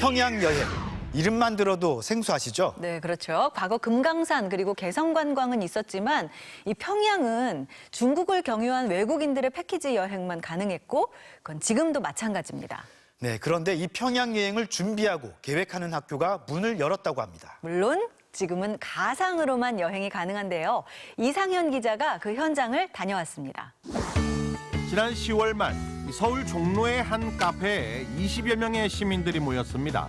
평양 여행. 이름만 들어도 생소하시죠? 네, 그렇죠. 과거 금강산 그리고 개성 관광은 있었지만 이 평양은 중국을 경유한 외국인들의 패키지 여행만 가능했고 그건 지금도 마찬가지입니다. 네, 그런데 이 평양 여행을 준비하고 계획하는 학교가 문을 열었다고 합니다. 물론 지금은 가상으로만 여행이 가능한데요. 이상현 기자가 그 현장을 다녀왔습니다. 지난 10월 말 서울 종로의 한 카페에 20여 명의 시민들이 모였습니다.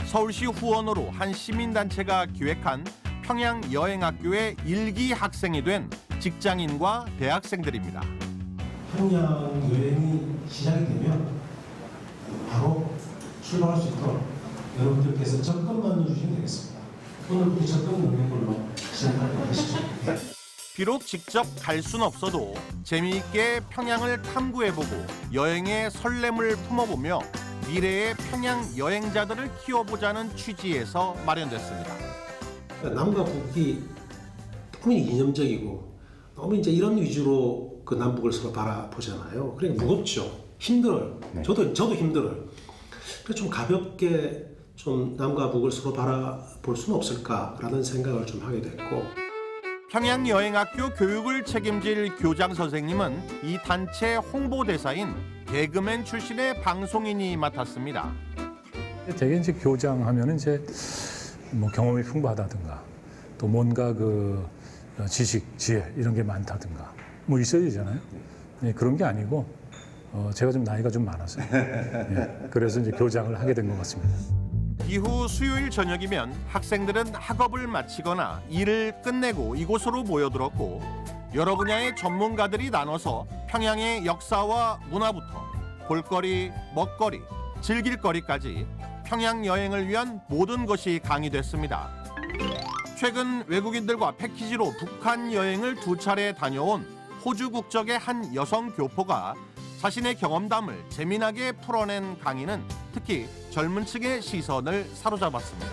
서울시 후원으로 한 시민단체가 기획한 평양 여행학교의 일기 학생이 된 직장인과 대학생들입니다. 평양 여행이 시작이 되면 바로 출발할 수 있도록 여러분들께서 접근만 해주시면 되겠습니다. 오늘부터 접근 넣는 걸로 시작하도록 하시죠. 비록 직접 갈 순 없어도 재미있게 평양을 탐구해보고 여행의 설렘을 품어보며 미래의 평양 여행자들을 키워보자는 취지에서 마련됐습니다. 남과 북이 너무 이념적이고 너무 이제 이런 위주로 그 남북을 서로 바라보잖아요. 그러니까 무겁죠. 힘들어요. 저도 힘들어요. 그래서 좀 가볍게 좀 남과 북을 서로 바라볼 수는 없을까라는 생각을 좀 하게 됐고. 평양 여행학교 교육을 책임질 교장 선생님은 이 단체 홍보대사인 개그맨 출신의 방송인이 맡았습니다. 되게 이제 교장하면은 이제 뭐 경험이 풍부하다든가 또 뭔가 그 지식, 지혜 이런 게 많다든가 뭐 있어야 되잖아요. 네, 그런 게 아니고 제가 좀 나이가 좀 많아서요. 네, 그래서 이제 교장을 하게 된 것 같습니다. 이후 수요일 저녁이면 학생들은 학업을 마치거나 일을 끝내고 이곳으로 모여들었고 여러 분야의 전문가들이 나눠서 평양의 역사와 문화부터 볼거리, 먹거리, 즐길거리까지 평양 여행을 위한 모든 것이 강의됐습니다. 최근 외국인들과 패키지로 북한 여행을 2차례 다녀온 호주 국적의 한 여성 교포가 자신의 경험담을 재미나게 풀어낸 강의는 특히 젊은 층의 시선을 사로잡았습니다.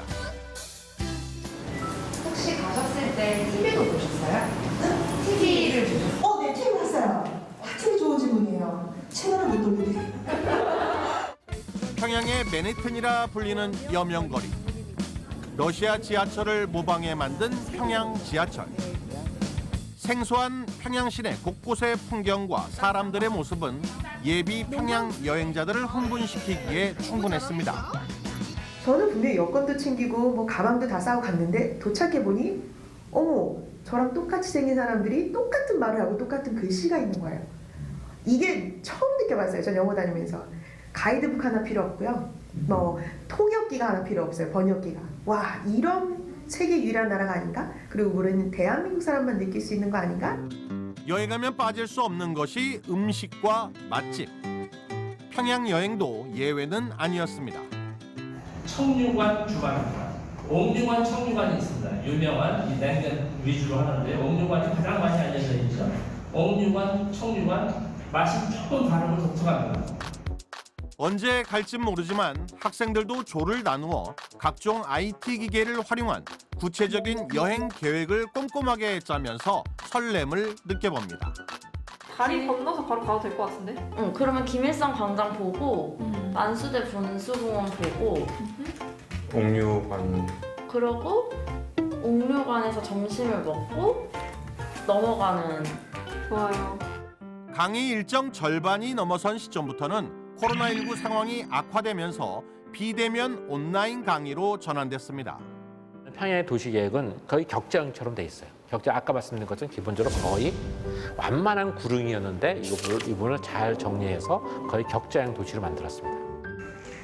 혹시 가셨을 때 TV도 보셨어요? 응? TV를 보셨어요? 네, TV 봤어요. 확실히 좋은 질문이에요. 채널을 못 돌리게. 평양의 맨해튼이라 불리는 여명거리. 러시아 지하철을 모방해 만든 평양 지하철. 생소한 평양 시내 곳곳의 풍경과 사람들의 모습은 예비 평양 여행자들을 흥분시키기에 충분했습니다. 저는 분명히 여권도 챙기고 뭐 가방도 다 싸고 갔는데 도착해보니 어머 저랑 똑같이 생긴 사람들이 똑같은 말을 하고 똑같은 글씨가 있는 거예요. 이게 처음 느껴봤어요. 전 영어 다니면서. 가이드북 하나 필요 없고요. 뭐 통역기가 하나 필요 없어요. 번역기가. 와 이런 세계 유일한 나라가 아닌가? 그리고 우리는 대한민국 사람만 느낄 수 있는 거 아닌가? 여행하면 빠질 수 없는 것이 음식과 맛집. 평양 여행도 예외는 아니었습니다. 청류관 주말입니다. 옥류관, 청류관이 있습니다. 유명한 이 냉면 위주로 하는데 옥류관이 가장 많이 알려져 있죠. 옥류관, 청류관 맛이 조금 다르고 독특합니다. 언제 갈진 모르지만 학생들도 조를 나누어 각종 IT 기계를 활용한 구체적인 여행 계획을 꼼꼼하게 짜면서 설렘을 느껴봅니다. 다리 건너서 바로 가도 될 것 같은데? 응, 그러면 김일성 광장 보고 만수대 분수공원 보고 옥류관 그러고 옥류관에서 점심을 먹고 넘어가는. 좋아요. 강의 일정 절반이 넘어선 시점부터는 코로나19 상황이 악화되면서 비대면 온라인 강의로 전환됐습니다. 평양의 도시계획은 거의 격자형처럼 돼 있어요. 격자 아까 말씀드린 것처럼 기본적으로 거의 완만한 구릉이었는데 이 부분을 잘 정리해서 거의 격자형 도시로 만들었습니다.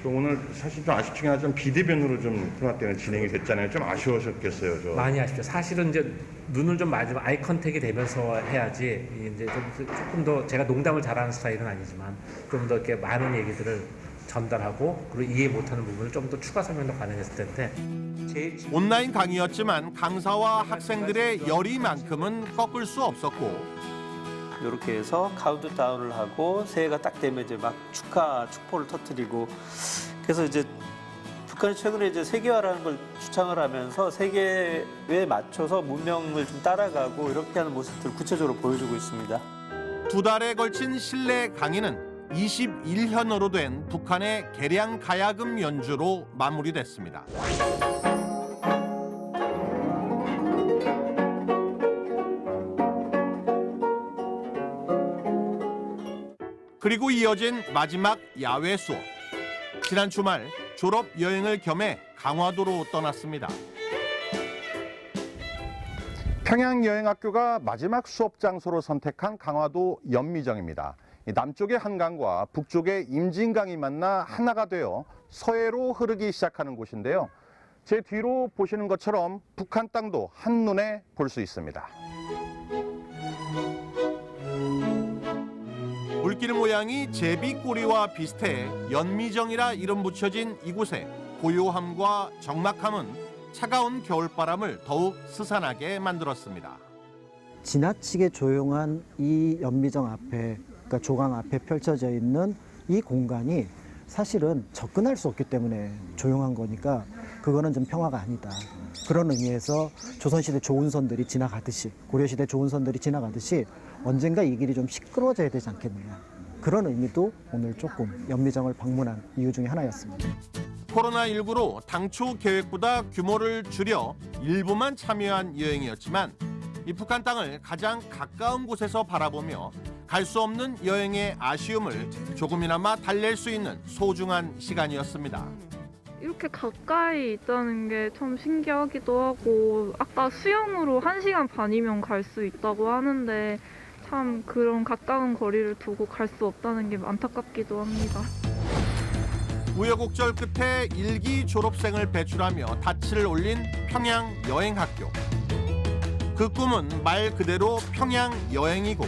오늘 사실 좀 아쉽지만 하지만 비대면으로 좀 코로나 때문에 진행이 됐잖아요. 좀 아쉬우셨겠어요, 저. 많이 아쉽죠. 사실은 이제 눈을 좀 맞으면 아이 컨택이 되면서 해야지 이제 조금 더 제가 농담을 잘하는 스타일은 아니지만 좀 더 이렇게 많은 얘기들을 전달하고 그리고 이해 못하는 부분을 좀 더 추가 설명도 가능했을 텐데. 온라인 강의였지만 강사와 학생들의 열의만큼은 꺾을 수 없었고 이렇게 해서 카운트다운을 하고 새해가 딱 되면 이제 막 축포를 터뜨리고 그래서 이제 북한이 최근에 이제 세계화라는 걸 주창을 하면서 세계에 맞춰서 문명을 좀 따라가고 이렇게 하는 모습들을 구체적으로 보여주고 있습니다. 2달에 걸친 실내 강의는 21현어로 된 북한의 개량 가야금 연주로 마무리됐습니다. 그리고 이어진 마지막 야외 수업. 지난 주말 졸업 여행을 겸해 강화도로 떠났습니다. 평양여행학교가 마지막 수업 장소로 선택한 강화도 연미정입니다. 남쪽의 한강과 북쪽의 임진강이 만나 하나가 되어 서해로 흐르기 시작하는 곳인데요. 제 뒤로 보시는 것처럼 북한 땅도 한눈에 볼 수 있습니다. 물길 모양이 제비꼬리와 비슷해 연미정이라 이름 붙여진 이곳의 고요함과 적막함은 차가운 겨울바람을 더욱 스산하게 만들었습니다. 지나치게 조용한 이 연미정 앞에, 그러니까 조강 앞에 펼쳐져 있는 이 공간이 사실은 접근할 수 없기 때문에 조용한 거니까 그거는 좀 평화가 아니다. 그런 의미에서 조선시대 조은선들이 지나가듯이, 고려시대 조은선들이 지나가듯이 언젠가 이 길이 좀 시끄러워져야 되지 않겠느냐. 그런 의미도 오늘 조금 연미정을 방문한 이유 중에 하나였습니다. 코로나19로 당초 계획보다 규모를 줄여 일부만 참여한 여행이었지만 이 북한 땅을 가장 가까운 곳에서 바라보며 갈 수 없는 여행의 아쉬움을 조금이나마 달랠 수 있는 소중한 시간이었습니다. 이렇게 가까이 있다는 게 참 신기하기도 하고 아까 수영으로 1시간 반이면 갈 수 있다고 하는데 참 그런 가까운 거리를 두고 갈 수 없다는 게 안타깝기도 합니다. 우여곡절 끝에 일기 졸업생을 배출하며 닻을 올린 평양 여행학교. 그 꿈은 말 그대로 평양 여행이고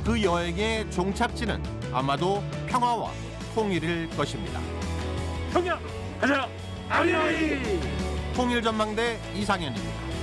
그 여행의 종착지는 아마도 평화와 통일일 것입니다. 평양 가자! 아리아리! 통일전망대 이상현입니다.